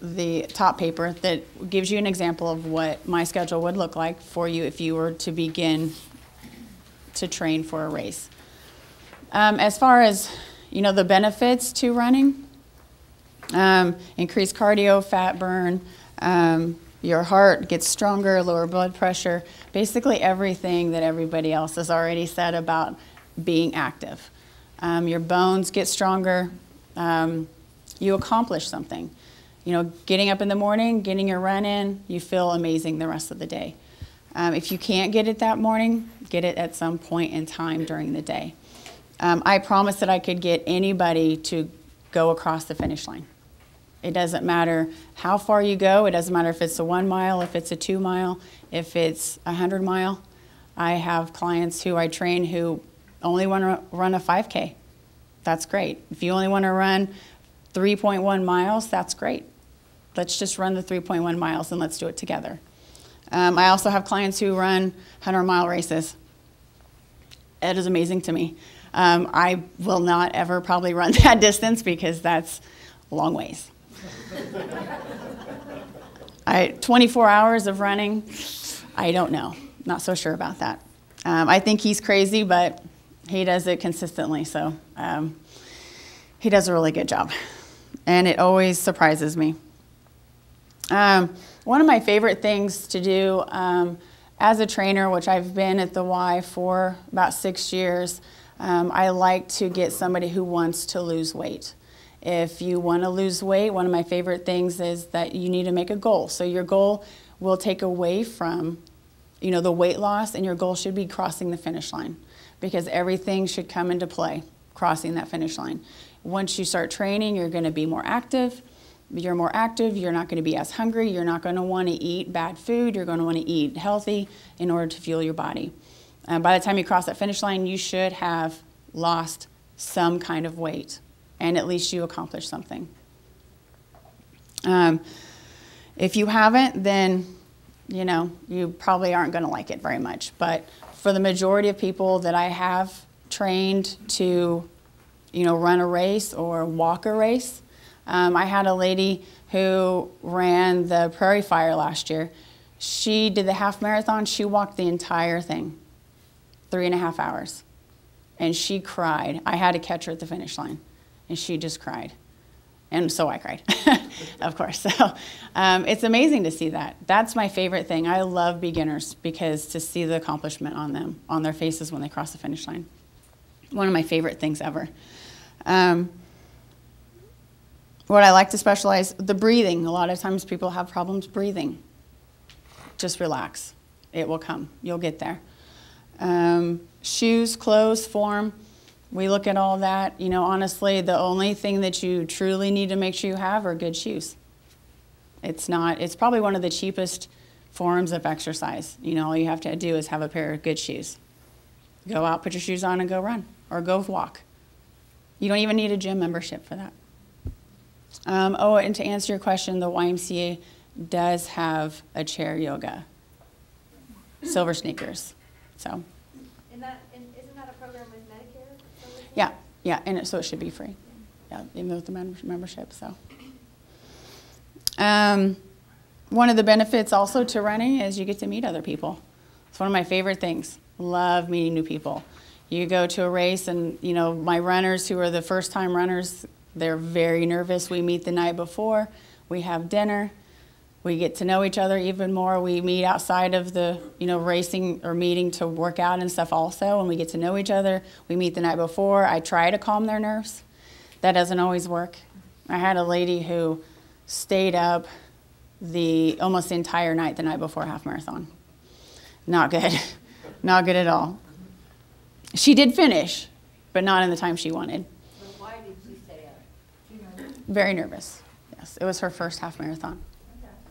the top paper that gives you an example of what my schedule would look like for you if you were to begin to train for a race. As far as the benefits to running, increased cardio, fat burn, your heart gets stronger, lower blood pressure, basically everything that everybody else has already said about being active. Your bones get stronger, you accomplish something. Getting up in the morning, getting your run in, you feel amazing the rest of the day. If you can't get it that morning, get it at some point in time during the day. I promised that I could get anybody to go across the finish line. It doesn't matter how far you go. It doesn't matter if it's a 1 mile, if it's a 2 mile, if it's a 100 mile. I have clients who I train who only want to run a 5K. That's great. If you only want to run 3.1 miles, that's great. Let's just run the 3.1 miles and let's do it together. I also have clients who run 100-mile races. It is amazing to me. I will not ever probably run that distance because that's a long ways. 24 hours of running, I don't know. Not so sure about that. I think he's crazy, but he does it consistently, so he does a really good job. And it always surprises me. One of my favorite things to do as a trainer, which I've been at the Y for about 6 years, I like to get somebody who wants to lose weight. If you want to lose weight, one of my favorite things is that you need to make a goal. So your goal will take away from, the weight loss, and your goal should be crossing the finish line because everything should come into play, crossing that finish line. Once you start training, you're going to be more active. You're more active, you're not going to be as hungry, you're not going to want to eat bad food, you're going to want to eat healthy in order to fuel your body. By the time you cross that finish line, you should have lost some kind of weight, and at least you accomplished something. If you haven't, then you probably aren't going to like it very much. But for the majority of people that I have trained to, run a race or walk a race, I had a lady who ran the Prairie Fire last year. She did the half marathon. She walked the entire thing, 3.5 hours. And she cried. I had to catch her at the finish line. And she just cried. And so I cried, of course. So it's amazing to see that. That's my favorite thing. I love beginners because to see the accomplishment on them, on their faces when they cross the finish line. One of my favorite things ever. What I like to specialize, the breathing. A lot of times people have problems breathing. Just relax. It will come. You'll get there. Shoes, clothes, form. We look at all that. Honestly, the only thing that you truly need to make sure you have are good shoes. It's probably one of the cheapest forms of exercise. All you have to do is have a pair of good shoes. Go out, put your shoes on, and go run or go walk. You don't even need a gym membership for that. And to answer your question, the YMCA does have a chair yoga, silver sneakers. So. Isn't that a program with Medicare? Yeah, and so it should be free. Yeah, even with the membership. So. One of the benefits also to running is you get to meet other people. It's one of my favorite things. Love meeting new people. You go to a race and, my runners who are the first-time runners, they're very nervous. We meet the night before. We have dinner. We get to know each other even more. We meet outside of the, racing or meeting to work out and stuff also, and we get to know each other. We meet the night before. I try to calm their nerves. That doesn't always work. I had a lady who stayed up almost the entire night the night before half marathon. Not good. Not good at all. She did finish, but not in the time she wanted. So why did she stay up? Do you know? Very nervous. Yes, it was her first half marathon.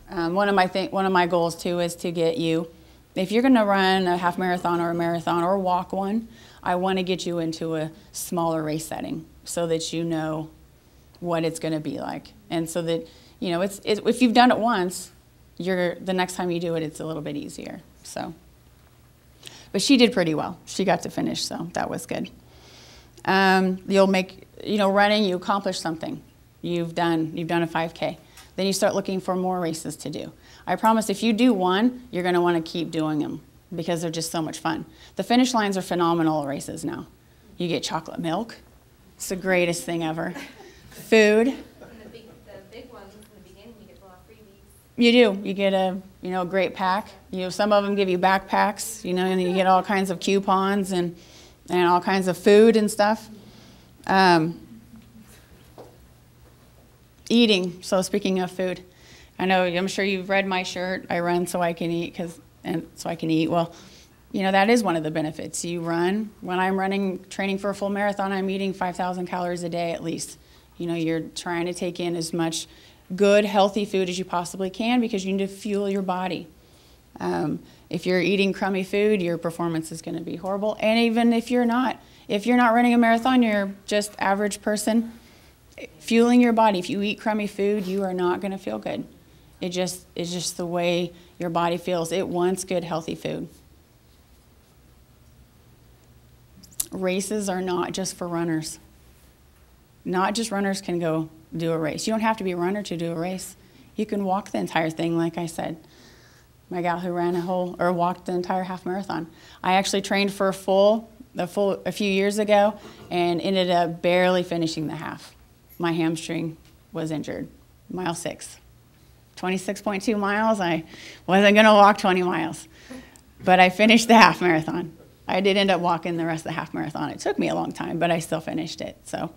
One of my goals too is to get you, if you're going to run a half marathon or a marathon or walk one, I want to get you into a smaller race setting so that you know what it's going to be like, and so that it's if you've done it once, the next time you do it, it's a little bit easier. So, but she did pretty well. She got to finish, so that was good. You'll make running. You accomplish something. You've done a 5K. Then you start looking for more races to do. I promise if you do one, you're going to want to keep doing them because they're just so much fun. The finish lines are phenomenal races now. You get chocolate milk. It's the greatest thing ever. Food. And the big ones in the beginning, you get a lot of freebies. You do. You get a great pack. Some of them give you backpacks, and you get all kinds of coupons and all kinds of food and stuff. Eating. So speaking of food, I'm sure you've read my shirt. I run so I can eat so I can eat. Well, that is one of the benefits. You run. When I'm training for a full marathon, I'm eating 5,000 calories a day at least. You're trying to take in as much good, healthy food as you possibly can because you need to fuel your body. If you're eating crummy food, your performance is going to be horrible. And even if you're not running a marathon, you're just average person, fueling your body. If you eat crummy food, you are not going to feel good. It's just the way your body feels. It wants good, healthy food. Races are not just for runners. Not just runners can go do a race. You don't have to be a runner to do a race. You can walk the entire thing, like I said. My gal who walked the entire half marathon. I actually trained for a few years ago and ended up barely finishing the half. My hamstring was injured. Mile 6. 26.2 miles. I wasn't going to walk 20 miles. But I finished the half marathon. I did end up walking the rest of the half marathon. It took me a long time, but I still finished it. So,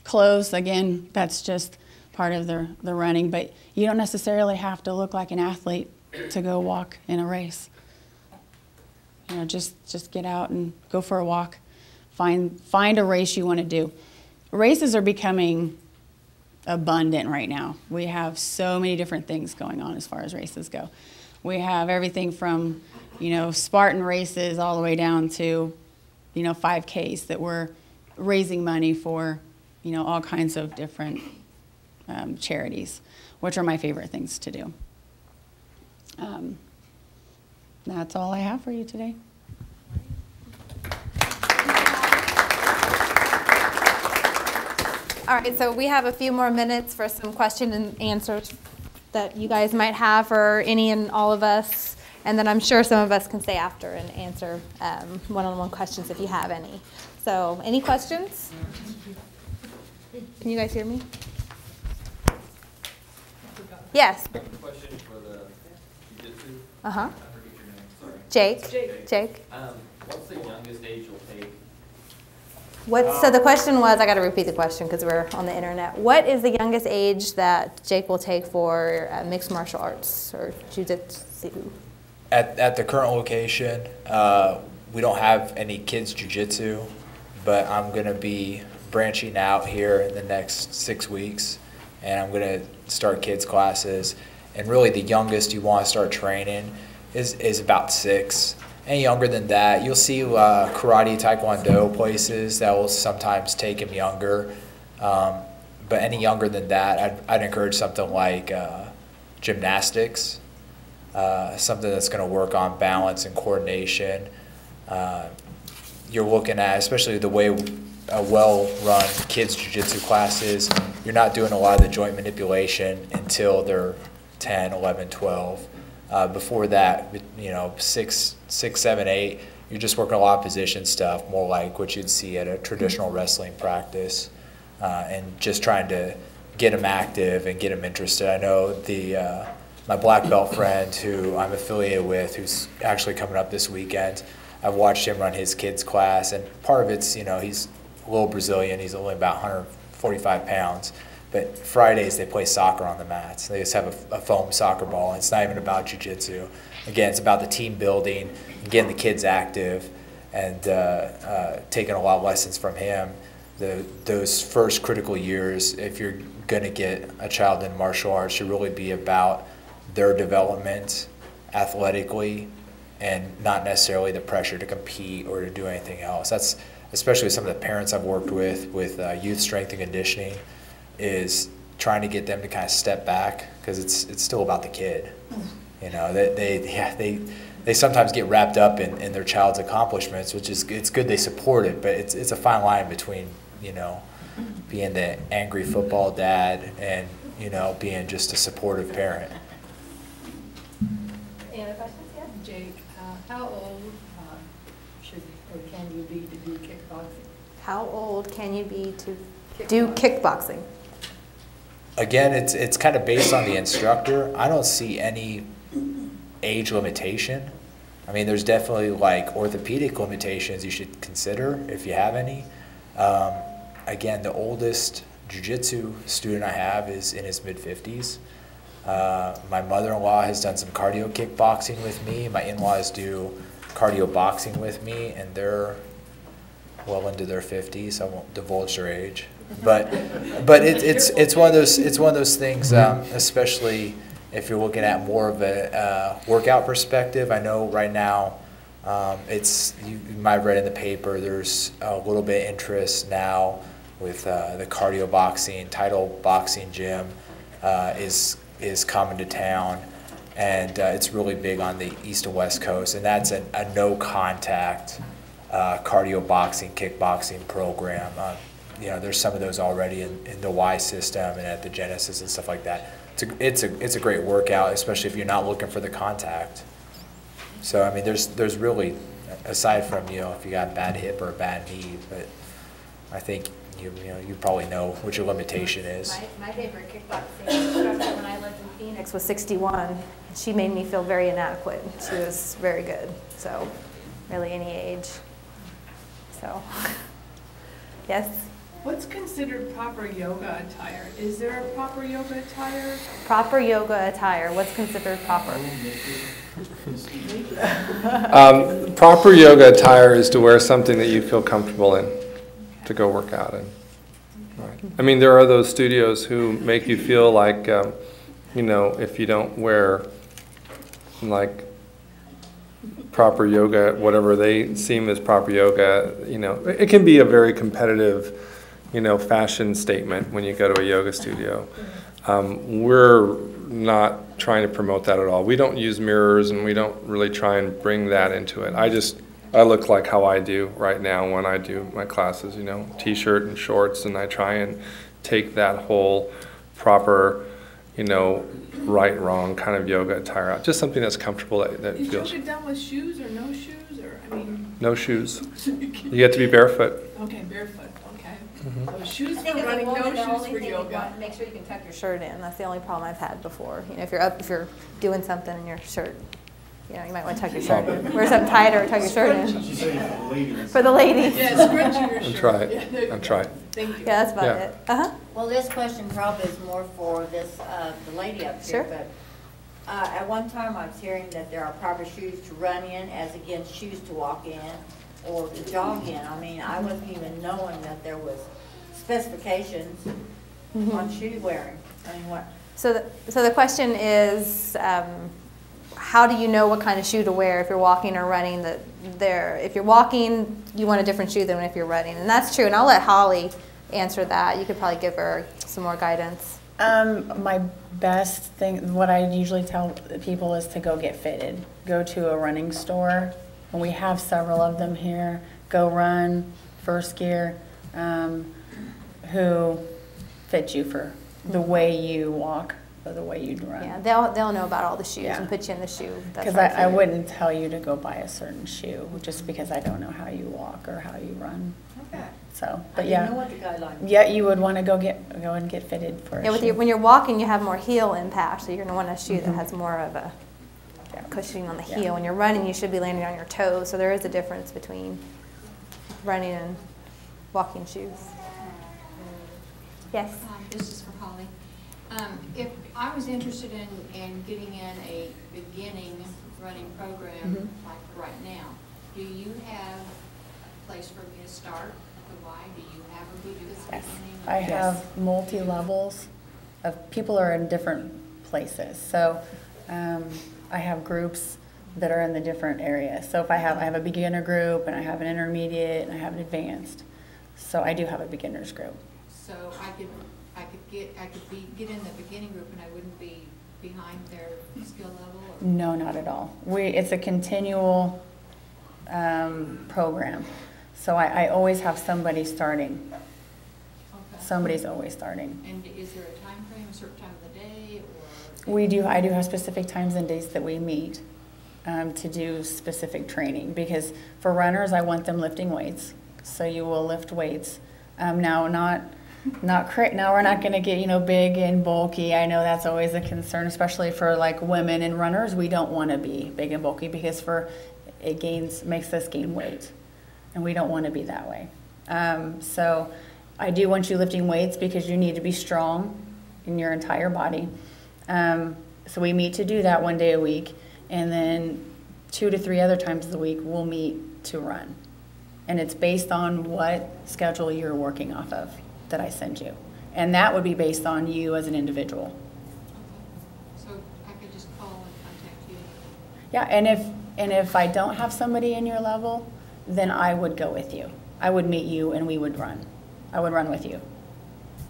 clothes, again, that's just part of the running. But you don't necessarily have to look like an athlete to go walk in a race. Just get out and go for a walk. Find a race you want to do. Races are becoming abundant right now. We have so many different things going on as far as races go. We have everything from, Spartan races all the way down to, 5Ks that we're raising money for, all kinds of different charities, which are my favorite things to do. That's all I have for you today. All right, so we have a few more minutes for some question and answers that you guys might have for any and all of us. And then I'm sure some of us can stay after and answer one-on-one questions if you have any. So any questions? Can you guys hear me? Yes. Question for the jiu-jitsu. Uh-huh. I forget your name, sorry. Jake. What's the youngest age you'll take? So the question was, I got to repeat the question because we're on the internet. What is the youngest age that Jake will take for mixed martial arts or jiu-jitsu? At the current location, we don't have any kids jiu-jitsu, but I'm going to be branching out here in the next 6 weeks, and I'm going to start kids classes. And really the youngest you want to start training is about 6. Any younger than that, you'll see karate, taekwondo places that will sometimes take them younger. But any younger than that, I'd encourage something like gymnastics, something that's going to work on balance and coordination. You're looking at, especially the way a well-run kids jiu-jitsu classes, you're not doing a lot of the joint manipulation until they're 10, 11, 12. Before that, 6, 7, 8, you're just working a lot of position stuff, more like what you'd see at a traditional wrestling practice, and just trying to get them active and get them interested. I know my black belt friend who I'm affiliated with, who's actually coming up this weekend, I've watched him run his kids class, and part of it's, he's a little Brazilian, he's only about 145 pounds, but Fridays they play soccer on the mats. They just have a foam soccer ball, and it's not even about jiu-jitsu. Again, it's about the team building, and getting the kids active, and taking a lot of lessons from him. Those first critical years, if you're going to get a child in martial arts, should really be about their development athletically, and not necessarily the pressure to compete or to do anything else. That's especially with some of the parents I've worked with youth strength and conditioning, is trying to get them to kind of step back, because it's still about the kid. You know, they sometimes get wrapped up in their child's accomplishments, which is, it's good they support it, but it's a fine line between, you know, being the angry football dad and, you know, being just a supportive parent. Any other questions? Yeah. Jake, how old should or can you be to do kickboxing? How old can you be to do kickboxing? Again, it's kind of based on the instructor. I don't see any age limitation. I mean, there's definitely like orthopedic limitations you should consider if you have any. Again, the oldest jiu-jitsu student I have is in his mid-50s. My mother-in-law has done some cardio kickboxing with me. My in-laws do cardio boxing with me, and they're well into their 50s. I won't divulge their age, but it's one of those things, especially if you're looking at more of a workout perspective. I know right now, you might have read in the paper, there's a little bit of interest now with the cardio boxing. Title Boxing Gym is coming to town, and it's really big on the East and West Coast, and that's a no contact cardio boxing, kickboxing program. You know, there's some of those already in the Y system and at the Genesis and stuff like that. It's a great workout, especially if you're not looking for the contact. So I mean, there's really, aside from, you know, if you got a bad hip or a bad knee, but I think you probably know what your limitation is. My favorite kickboxing instructor when I lived in Phoenix was 61. She made me feel very inadequate. She was very good. So really any age. So yes. What's considered proper yoga attire? Is there a proper yoga attire? Proper yoga attire. What's considered proper? Proper yoga attire is to wear something that you feel comfortable in to go work out in. Right. I mean, there are those studios who make you feel like, you know, if you don't wear like proper yoga, whatever they seem as proper yoga, you know, it can be a very competitive, you know, fashion statement when you go to a yoga studio. We're not trying to promote that at all. We don't use mirrors, and we don't really try and bring that into it. I look like how I do right now when I do my classes, you know, t-shirt and shorts, and I try and take that whole proper, you know, right, wrong kind of yoga attire out. Just something that's comfortable, that Is feels... yoga done with shoes or no shoes? Or, I mean... No shoes. You get to be barefoot. Okay, barefoot, okay. Mm-hmm. So shoes for running, no shoes for yoga. Make sure you can tuck your shirt in. That's the only problem I've had before. You know, if you're doing something in your shirt, you know, you might want to tuck your shirt in. Wear something tighter or tuck your shirt in. She's saying for the ladies. For the ladies. Yeah, scrunch your shirt. And try it. Yeah, And try it. Thank you. Yeah, that's about Yeah. it. Uh-huh. Well, this question probably is more for this, the lady up Sure. here, but at one time I was hearing that there are proper shoes to run in as against shoes to walk in or to jog in. I mean, I wasn't even knowing that there was specifications on shoe wearing. I mean, what? So the question is, how do you know what kind of shoe to wear if you're walking or running? If you're walking, you want a different shoe than if you're running, and that's true. And I'll let Holly answer that. You could probably give her some more guidance. My best thing, what I usually tell people is to go get fitted. Go to a running store, and we have several of them here. Go Run, First Gear, who fit you for the way you walk or the way you run. Yeah, they'll know about all the shoes and put you in the shoe. Because I wouldn't tell you to go buy a certain shoe just because I don't know how you walk or how you run. Okay. So, I but didn't yeah. know what the guidelines were. Yeah, you would want to go and get fitted for a shoe. When you're walking, you have more heel impact, so you're going to want a shoe that has more of a cushioning on the heel. When you're running, you should be landing on your toes, so there is a difference between running and walking shoes. Yes? This is for Holly. If I was interested in getting in a beginning running program like right now, do you have a place for me to start? Why do you have a group that's beginning? I have multi-levels of people are in different places. So I have groups that are in the different areas. So if I have a beginner group, and I have an intermediate, and I have an advanced. So I do have a beginner's group. So I could get in the beginning group, and I wouldn't be behind their skill level? Or? No, not at all. It's a continual program. So I always have somebody starting. Okay. Somebody's always starting. And is there a time frame, a certain time of the day? Or? I do have specific times and dates that we meet to do specific training, because for runners, I want them lifting weights. So you will lift weights. Now we're not going to get, big and bulky. I know that's always a concern, especially for like women and runners. We don't want to be big and bulky because makes us gain weight, and we don't want to be that way. So I do want you lifting weights because you need to be strong in your entire body. So we meet to do that 1 day a week, and then 2 to 3 other times a week we'll meet to run. And it's based on what schedule you're working off of that I send you. And that would be based on you as an individual. Okay. So I could just call and contact you? Yeah, and if I don't have somebody in your level, then I would go with you. I would meet you and we would run. I would run with you.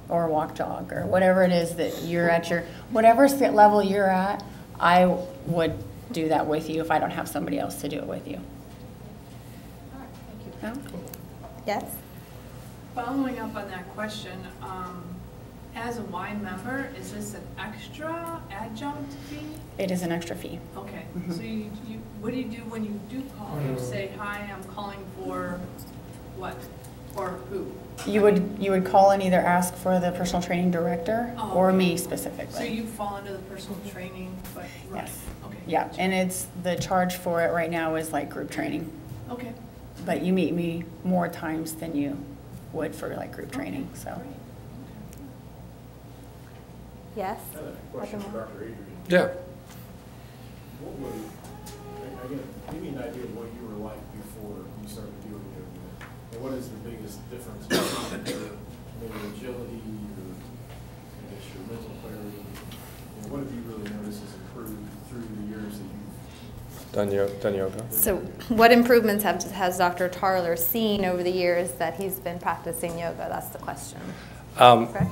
Or walk, jog, or whatever it is that you're at whatever level you're at, I would do that with you if I don't have somebody else to do it with you. All right, thank you. Yes? Following up on that question, as a Y member, is this an extra adjunct fee? It is an extra fee. Okay, so what do you do when you do call? You say, hi, I'm calling for what? Or who? You would call and either ask for the personal training director or me specifically. So you fall into the personal training, but right. Yes. Okay. Yeah, and it's the charge for it right now is like group training. Okay. But you meet me more times than you would for like group training. So. Great. Yes? I have a question for Dr. Adrian. Yeah. What would, again, give me an idea of what you were like before you started doing yoga. And what is the biggest difference between your maybe agility, your mental clarity? And what have you really noticed has improved through the years that you've Done yoga. So what improvements has Dr. Tarler seen over the years that he's been practicing yoga? That's the question. Correct?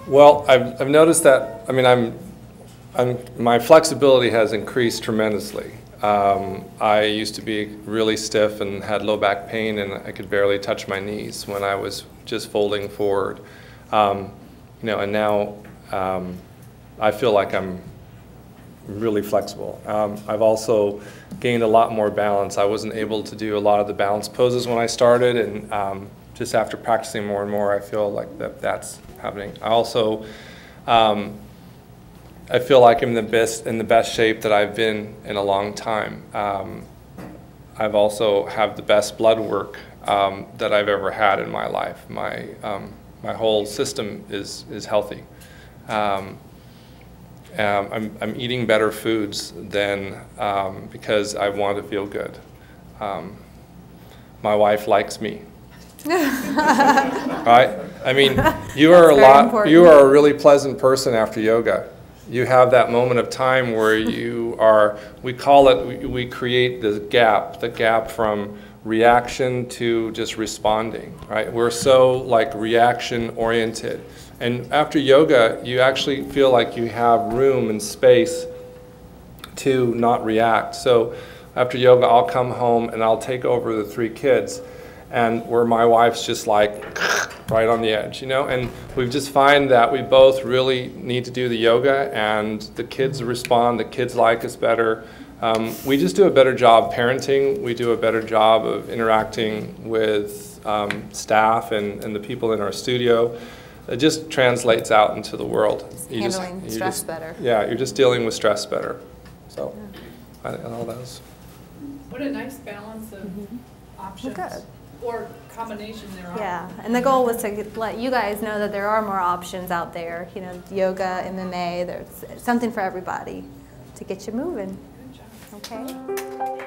Well, I've noticed that, I mean, my flexibility has increased tremendously. I used to be really stiff and had low back pain, and I could barely touch my knees when I was just folding forward. And now I feel like I'm really flexible. I've also gained a lot more balance. I wasn't able to do a lot of the balance poses when I started, and just after practicing more and more, I feel like that's happening. I also I feel like I'm in the best shape that I've been in a long time. I've also have the best blood work that I've ever had in my life. My whole system is healthy. I'm eating better foods than because I want to feel good. My wife likes me. Right? I mean, you are a really pleasant person after yoga. You have that moment of time where we create the gap from reaction to just responding, right? We're so like reaction oriented. And after yoga, you actually feel like you have room and space to not react. So after yoga, I'll come home and I'll take over the 3 kids, and where my wife's just like right on the edge, and we just find that we both really need to do the yoga, and the kids respond, the kids like us better. We just do a better job parenting. We do a better job of interacting with staff and the people in our studio. It just translates out into the world. Handling stress better. Yeah, you're just dealing with stress better. So, all those. What a nice balance of options. Well, good. or combination there are. Yeah, and the goal was to let you guys know that there are more options out there. You know, yoga, MMA, there's something for everybody to get you moving. Good job. Okay?